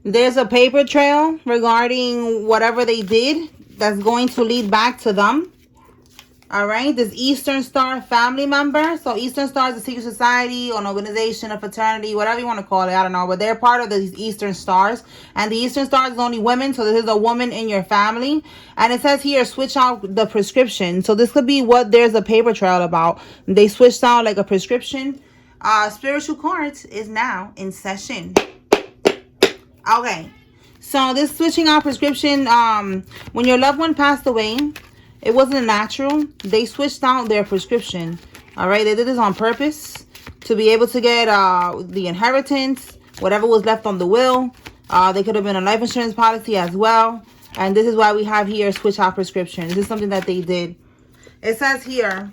There's a paper trail regarding whatever they did that's going to lead back to them. All right, this Eastern Star family member. So Eastern Star is a secret society, an organization, a fraternity, whatever you want to call it. I don't know, but they're part of these Eastern Stars. And the Eastern Stars is only women, so this is a woman in your family. And it says here, switch out the prescription. So this could be what there's a paper trail about. They switched out like a prescription. Spiritual cards is now in session. Okay, so this switching out prescription, when your loved one passed away, it wasn't natural. They switched out their prescription. All right, they did this on purpose to be able to get the inheritance, whatever was left on the will. They could have been a life insurance policy as well. And this is why we have here switch out prescription. This is something that they did. It says here,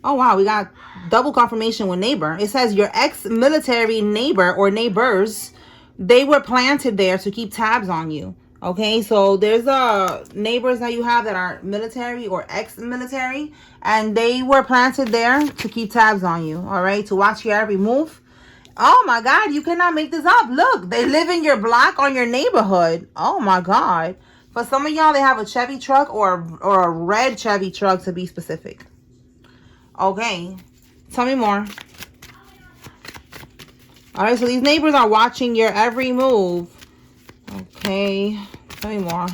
oh wow, we got double confirmation with neighbor. It says your ex-military neighbor or neighbors, they were planted there to keep tabs on you. Okay, so there's neighbors that you have that are military or ex-military, and they were planted there to keep tabs on you, all right, to watch your every move. Oh my God, you cannot make this up. Look, they live in your block or your neighborhood. Oh my God. For some of y'all, they have a Chevy truck or a red Chevy truck to be specific. Okay, tell me more. All right, so these neighbors are watching your every move. Okay, tell me more.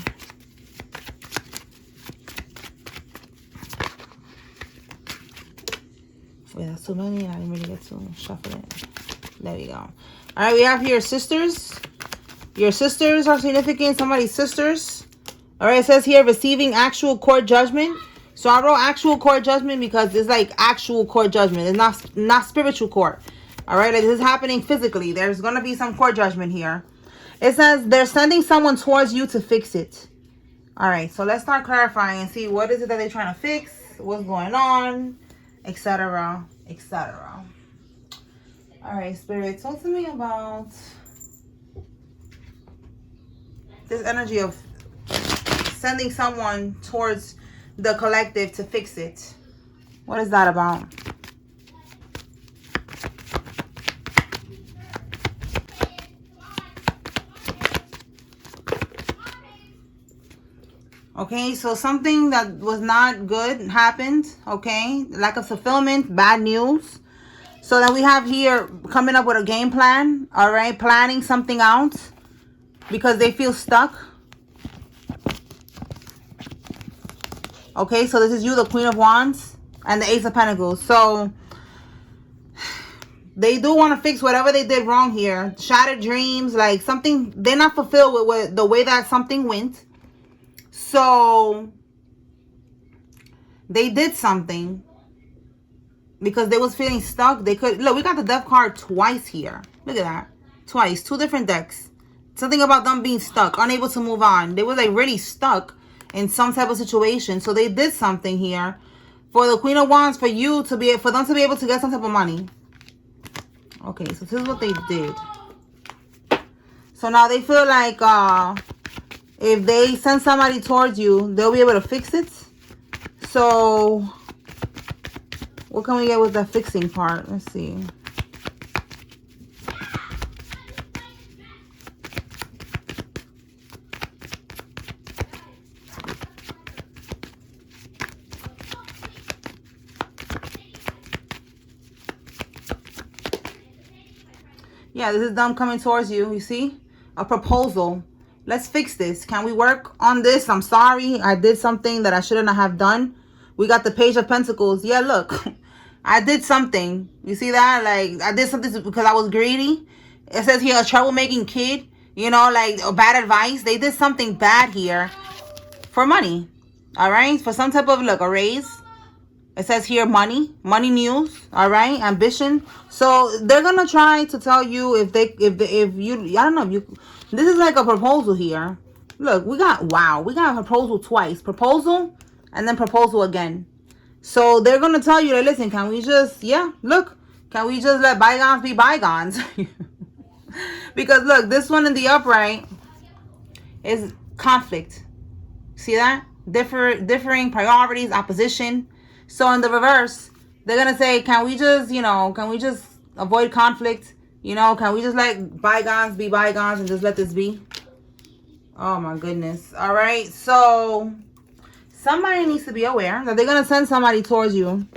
Wait, that's too many. I didn't really get to shuffle it. There we go. All right, we have here sisters. Your sisters are significant. Somebody's sisters. All right, it says here receiving actual court judgment. So I wrote actual court judgment because it's like actual court judgment. It's not spiritual court. All right, like this is happening physically. There's going to be some court judgment here. It says they're sending someone towards you to fix it. All right, so let's start clarifying and see what is it that they're trying to fix, what's going on, etc., etc. All right, Spirit, talk to me about this energy of sending someone towards the collective to fix it. What is that about? Okay, so something that was not good happened, okay? Lack of fulfillment, bad news. So then we have here coming up with a game plan, all right? Planning something out because they feel stuck. Okay, so this is you, the Queen of Wands and the Ace of Pentacles. So they do want to fix whatever they did wrong here. Shattered dreams, like something, they're not fulfilled with the way that something went. So they did something because they was feeling stuck. They could, look, we got the Death card twice here. Look at that. Twice. Two different decks. Something about them being stuck, unable to move on. They were like really stuck in some type of situation. So they did something here for the Queen of Wands, for them to be able to get some type of money. Okay, so this is what they did. So now they feel like if they send somebody towards you, they'll be able to fix it. So what can we get with the fixing part? Let's see. Yeah, this is them coming towards you, you see? A proposal. Let's fix this. Can we work on this? I'm sorry. I did something that I shouldn't have done. We got the Page of Pentacles. Yeah, look. I did something. You see that? Like, I did something because I was greedy. It says here, a troublemaking kid. You know, like, bad advice. They did something bad here for money. All right? For some type of, look, a raise. It says here money news, all right, ambition. So they're gonna try to tell you if you, I don't know, if you, this is like a proposal here. Look, we got a proposal twice, proposal and then proposal again. So they're gonna tell you that, listen, can we just, yeah, look, can we just let bygones be bygones? Because look, this one in the upright is conflict. See that? Differing priorities, opposition. So in the reverse, they're going to say, can we just, you know, can we just avoid conflict? You know, can we just let bygones be bygones and just let this be? Oh my goodness. All right. So somebody needs to be aware that they're going to send somebody towards you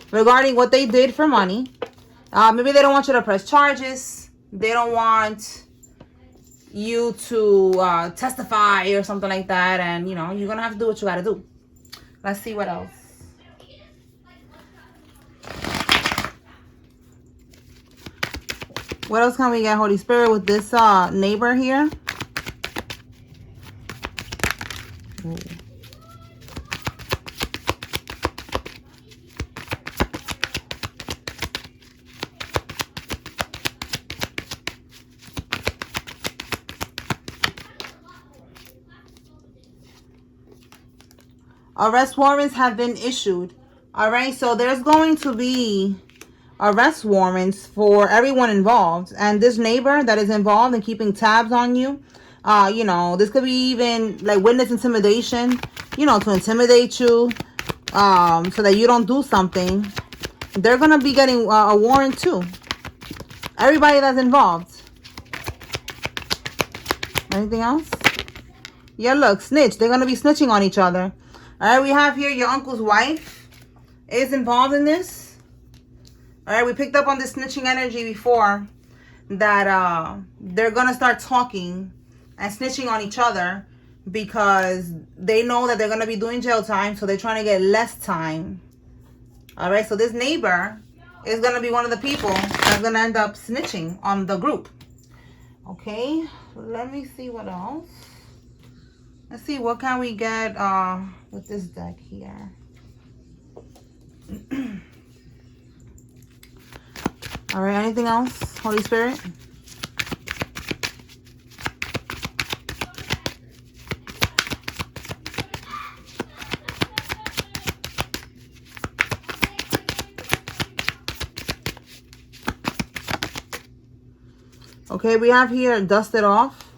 regarding what they did for money. Maybe they don't want you to press charges. They don't want you to testify or something like that. And, you know, you're going to have to do what you got to do. Let's see what else. What else can we get, Holy Spirit, with this neighbor here? Ooh. Arrest warrants have been issued. All right, so there's going to be arrest warrants for everyone involved, and this neighbor that is involved in keeping tabs on you, you know, this could be even like witness intimidation, you know, to intimidate you, so that you don't do something. They're gonna be getting a warrant too. Everybody that's involved. Anything else? Yeah, look, snitch. They're gonna be snitching on each other. All right, we have here your uncle's wife is involved in this. All right, we picked up on this snitching energy before, that they're going to start talking and snitching on each other because they know that they're going to be doing jail time, so they're trying to get less time. All right, so this neighbor is going to be one of the people that's going to end up snitching on the group. Okay, let me see what else. Let's see, what can we get with this deck here? All right, anything else, Holy Spirit? Okay, we have here dust it off.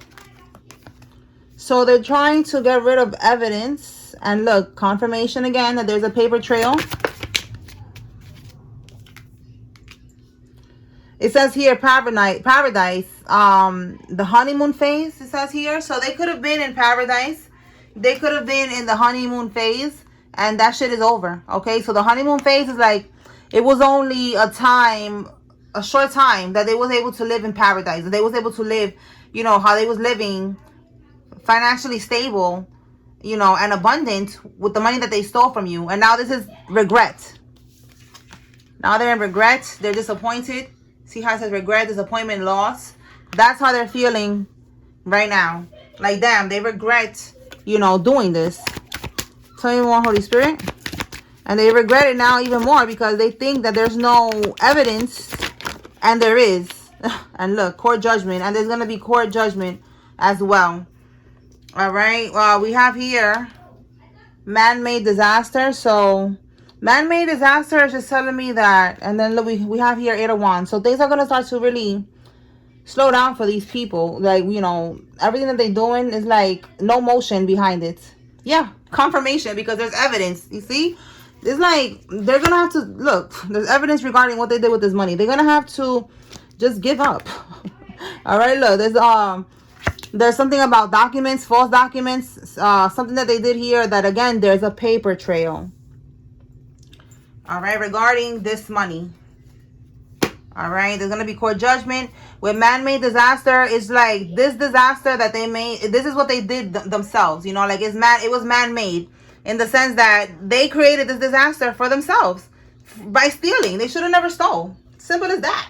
So they're trying to get rid of evidence. And look, confirmation again that there's a paper trail. It says here paradise, the honeymoon phase, it says here. So they could have been in paradise. They could have been in the honeymoon phase, and that shit is over. Okay, so the honeymoon phase is like, it was only a short time that they was able to live in paradise. They was able to live, you know, how they was living, financially stable, you know, and abundant with the money that they stole from you. And now this is regret. Now they're in regret. They're disappointed. See how it says regret, disappointment, loss? That's how they're feeling right now. Like, damn, they regret, you know, doing this. Tell me more, Holy Spirit. And they regret it now even more because they think that there's no evidence, and there is. And look, court judgment. And there's going to be court judgment as well. All right. Well, we have here man-made disaster. So man-made disaster is just telling me that. And then look, we have here 8 of Wands. So things are going to start to really slow down for these people. Like, you know, everything that they're doing is like no motion behind it. Yeah, confirmation, because there's evidence. You see? It's like they're going to have to, look, there's evidence regarding what they did with this money. They're going to have to just give up. All right, look, there's something about documents, false documents, something that they did here that, again, there's a paper trail. All right, regarding this money. All right, there's going to be court judgment. With man-made disaster, it's like this disaster that they made, this is what they did themselves, you know, like it was man-made in the sense that they created this disaster for themselves by stealing. They should have never stole. Simple as that.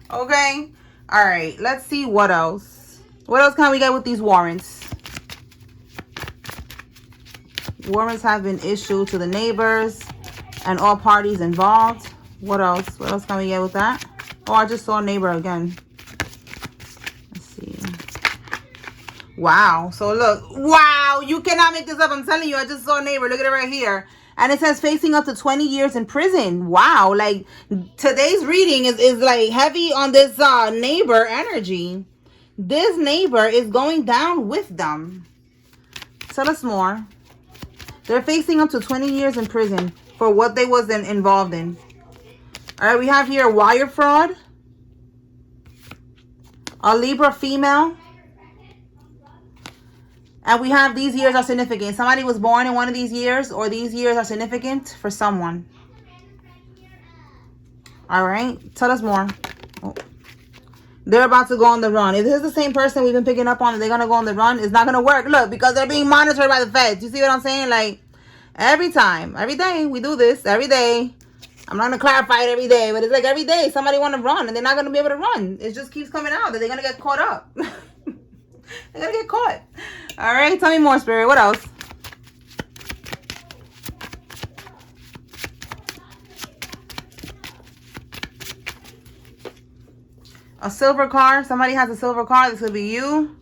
Okay. All right, let's see what else. What else can we get with these warrants? Warrants have been issued to the neighbors and all parties involved. What else? What else can we get with that? Oh, I just saw neighbor again. Let's see. Wow. So look. Wow. You cannot make this up. I'm telling you. I just saw neighbor. Look at it right here. And it says facing up to 20 years in prison. Wow. Like today's reading is like heavy on this neighbor energy. This neighbor is going down with them. Tell us more. They're facing up to 20 years in prison for what they wasn't involved in. All right, we have here wire fraud. A Libra female. And we have these years are significant. Somebody was born in one of these years, or these years are significant for someone. All right. Tell us more. Oh. They're about to go on the run. If this is the same person we've been picking up on and they're going to go on the run, it's not going to work. Look, because they're being monitored by the feds. You see what I'm saying? Like, every time, every day, we do this. Every day. I'm not going to clarify it every day, but it's like every day somebody want to run and they're not going to be able to run. It just keeps coming out that they're going to get caught up. They're going to get caught. All right. Tell me more, Spirit. What else? A silver car. Somebody has a silver car. This could be you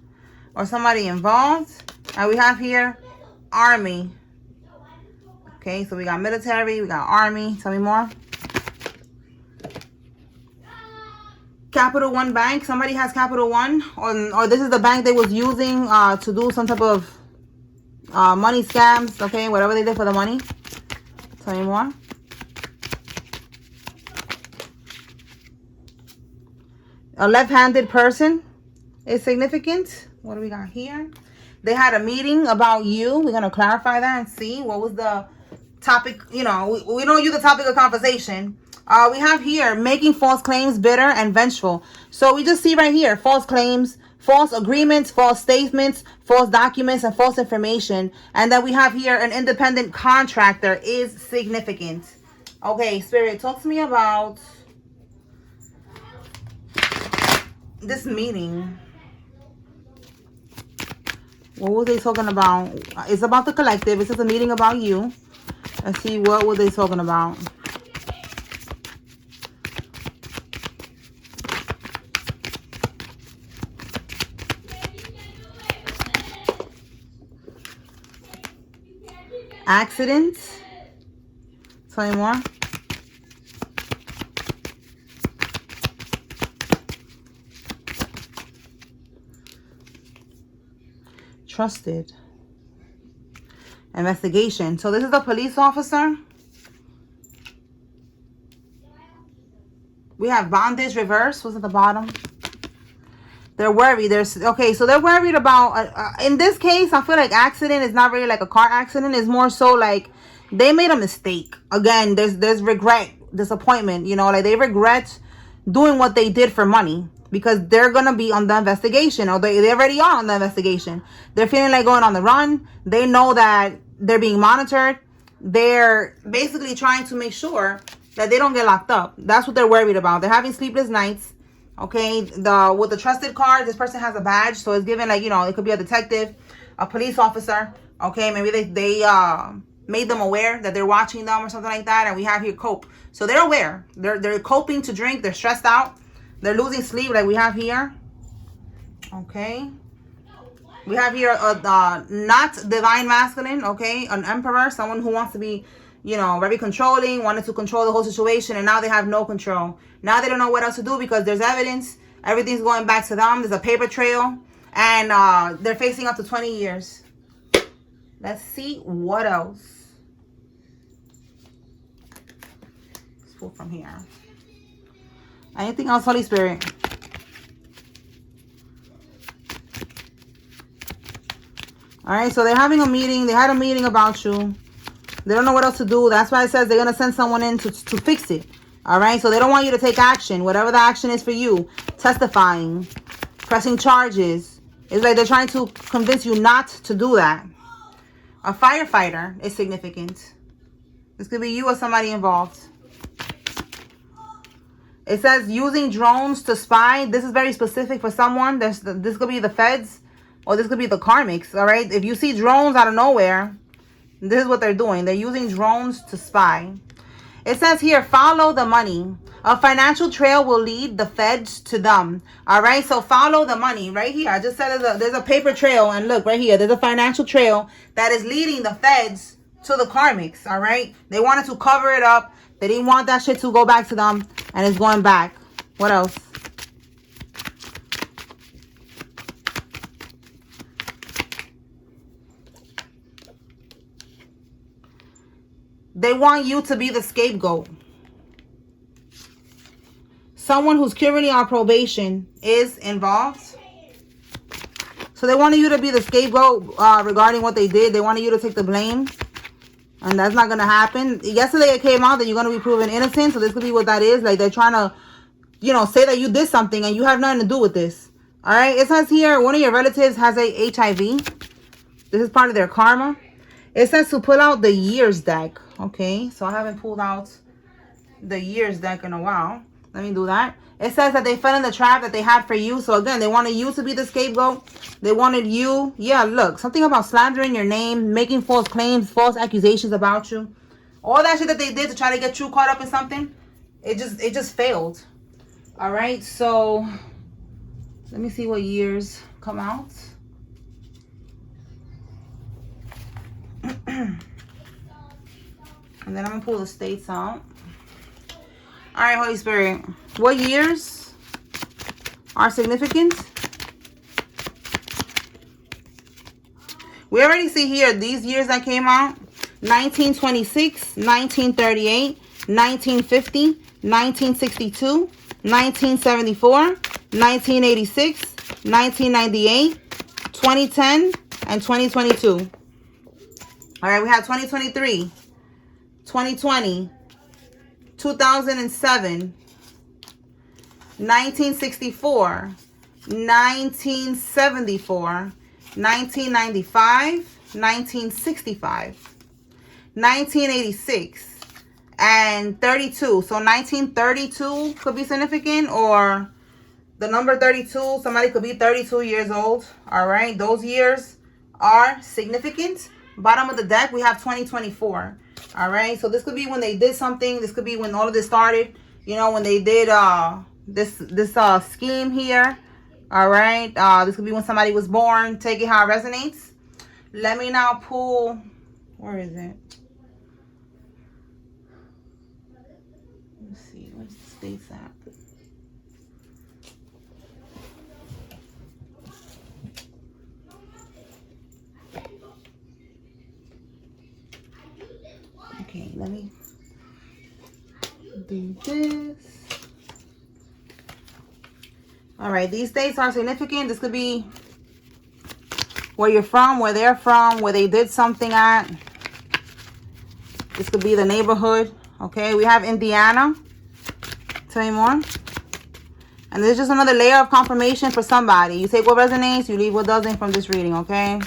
or somebody involved. And we have here Army. Okay, so we got military, we got Army. Tell me more. Capital One Bank. Somebody has Capital One, or this is the bank they was using to do some type of money scams. Okay, whatever they did for the money. Tell me more. A left-handed person is significant. What do we got here? They had a meeting about you. We're going to clarify that and see what was the topic. You know, we know you the topic of conversation. We have here making false claims, bitter and vengeful. So we just see right here false claims, false agreements, false statements, false documents, and false information. And then we have here an independent contractor is significant. Okay, Spirit, talk to me about this meeting. What were they talking about? It's about the collective. It's just a meeting about you. Let's see, what were they talking about? Accidents. Tell me more. Trusted. Investigation. So this is a police officer. We have bondage reverse. What's at the bottom? They're worried. Okay, so they're worried about, in this case, I feel like accident is not really like a car accident. It's more so like they made a mistake. Again, there's regret, disappointment, you know, like they regret doing what they did for money because they're going to be on the investigation, or they already are on the investigation. They're feeling like going on the run. They know that they're being monitored. They're basically trying to make sure that they don't get locked up. That's what they're worried about. They're having sleepless nights. Okay, with the trusted card, this person has a badge, so it's given, like, you know, it could be a detective, a police officer. Okay, maybe they made them aware that they're watching them or something like that. And we have here cope, so they're aware. They're coping to drink. They're stressed out. They're losing sleep, like we have here. Okay, we have here a not divine masculine. Okay, an emperor, someone who wants to be, you know, very controlling, wanted to control the whole situation, and now they have no control. Now they don't know what else to do because there's evidence. Everything's going back to them. There's a paper trail, and they're facing up to 20 years. Let's see what else. Let's pull from here. Anything else, Holy Spirit? All right, so they're having a meeting. They had a meeting about you. They don't know what else to do. That's why it says they're going to send someone in to fix it. All right. So they don't want you to take action. Whatever the action is for you. Testifying. Pressing charges. It's like they're trying to convince you not to do that. A firefighter is significant. This could be you or somebody involved. It says using drones to spy. This is very specific for someone. This could be the feds, or this could be the karmics. All right. If you see drones out of nowhere, this is what they're doing. They're using drones to spy. It says here, follow the money. A financial trail will lead the feds to them. All right, so follow the money. Right here, I just said there's a paper trail. And look, right here, there's a financial trail that is leading the feds to the karmics. All right, they wanted to cover it up. They didn't want that shit to go back to them. And it's going back. What else? They want you to be the scapegoat. someone who's currently on probation is involved. So they wanted you to be the scapegoat regarding what they did. They wanted you to take the blame. And that's not going to happen. Yesterday it came out that you're going to be proven innocent. So this could be what that is. Like they're trying to, you know, say that you did something and you have nothing to do with this. All right. It says here one of your relatives has a HIV. This is part of their karma. It says to pull out the years deck. Okay. So I haven't pulled out the years deck in a while. Let me do that. It says that they fell in the trap that they had for you. So again, they wanted you to be the scapegoat. They wanted you. Yeah, look. Something about slandering your name, making false claims, false accusations about you. All that shit that they did to try to get you caught up in something. It just failed. All right. So let me see what years come out. And then I'm going to pull the states out. All right, Holy Spirit. What years are significant? We already see here these years that came out. 1926, 1938, 1950, 1962, 1974, 1986, 1998, 2010, and 2022. All right, we have 2023, 2020, 2007, 1964, 1974, 1995, 1965, 1986, and 32. So 1932 could be significant, or the number 32, somebody could be 32 years old. All right, those years are significant. Bottom of the deck, we have 2024. All right, so this could be when they did something. This could be when all of this started. You know, when they did this scheme here. All right, this could be when somebody was born. Take it how it resonates. Let me now pull. Where is it? Let's see. Where's the states at? Okay, let me do this. All right, these dates are significant. This could be where you're from, where they're from, where they did something at. This could be the neighborhood. Okay, we have Indiana. Tell me more. And this is just another layer of confirmation for somebody. You take what resonates, you leave what doesn't from this reading, okay?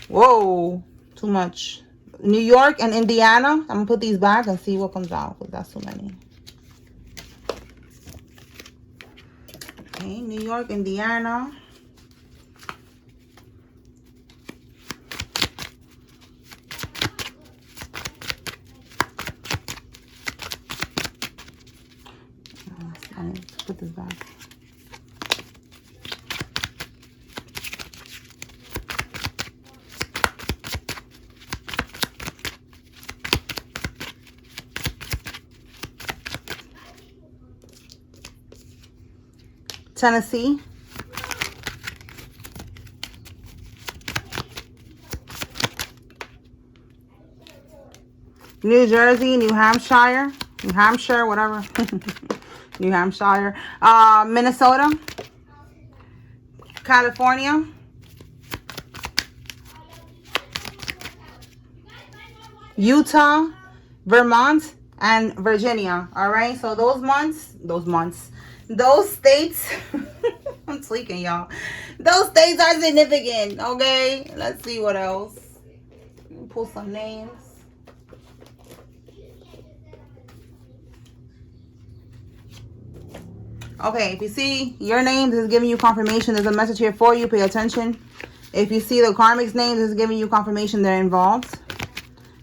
Whoa, too much. New York and Indiana. I'm going to put these back and see what comes out, because that's too many. Okay, New York, Indiana. I need to put this back. Tennessee. New Jersey, New Hampshire, whatever. New Hampshire. Minnesota. California. Utah, Vermont, and Virginia. All right, so those states, I'm tweaking, y'all. Those states are significant, okay? Let's see what else. Pull some names. Okay, if you see your name, this is giving you confirmation. There's a message here for you. Pay attention. If you see the karmic's name, this is giving you confirmation they're involved.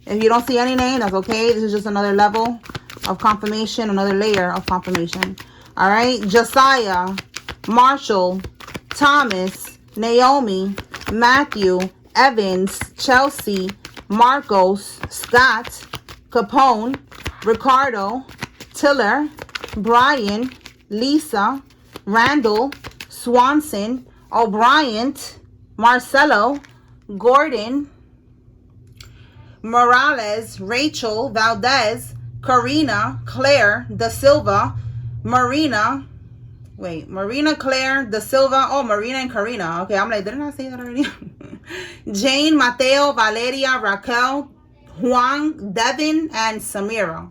If you don't see any name, that's okay. This is just another level of confirmation, another layer of confirmation. All right, Josiah, Marshall, Thomas, Naomi, Matthew, Evans, Chelsea, Marcos, Scott, Capone, Ricardo, Tiller, Brian, Lisa, Randall, Swanson, O'Brien, Marcelo, Gordon, Morales, Rachel, Valdez, Karina, Claire, Da Silva, Marina. Wait, Marina Claire Da Silva. Oh, Marina and Karina. Okay, I'm like, didn't I say that already? Jane, Mateo, Valeria, Raquel, Juan, Devin, and Samira.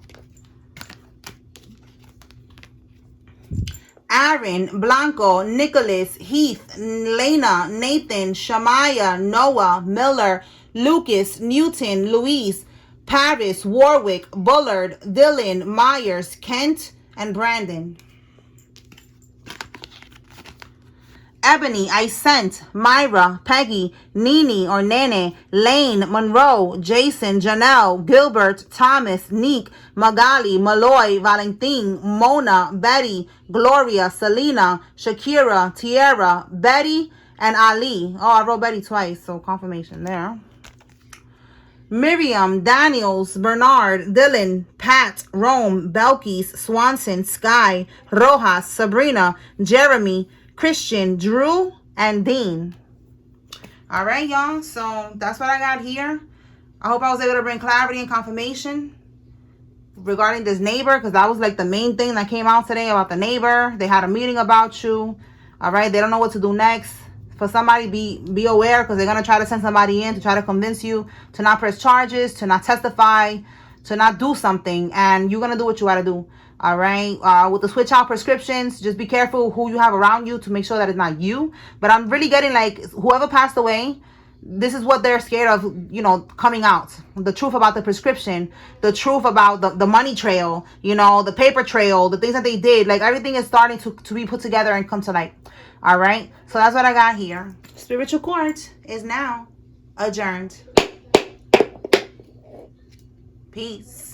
Aaron, Blanco, Nicholas, Heath, Lena, Nathan, Shamaya, Noah, Miller, Lucas, Newton, Luis, Paris, Warwick, Bullard, Dylan, Myers, Kent, and Brandon. Ebony, I sent, Myra, Peggy, Nene or Nene, Lane, Monroe, Jason, Janelle, Gilbert, Thomas, Neek, Magali, Malloy, Valentin, Mona, Betty, Gloria, Selena, Shakira, Tierra, Betty, and Ali. Oh, I wrote Betty twice, so confirmation there. Miriam, Daniels, Bernard, Dylan, Pat, Rome, Belkis, Swanson, Sky, Rojas, Sabrina, Jeremy, Christian, Drew, and Dean. All right, y'all. So that's what I got here. I hope I was able to bring clarity and confirmation regarding this neighbor, because that was like the main thing that came out today about the neighbor. They had a meeting about you. All right. They don't know what to do next. For somebody, be aware, because they're going to try to send somebody in to try to convince you to not press charges, to not testify, to not do something. And you're going to do what you got to do. All right. With the switch out prescriptions, just be careful who you have around you to make sure that it's not you. But I'm really getting like whoever passed away, this is what they're scared of, you know, coming out. The truth about the prescription, the truth about the money trail, you know, the paper trail, the things that they did. Like everything is starting to be put together and come to light. All right. So that's what I got here. Spiritual court is now adjourned. Peace.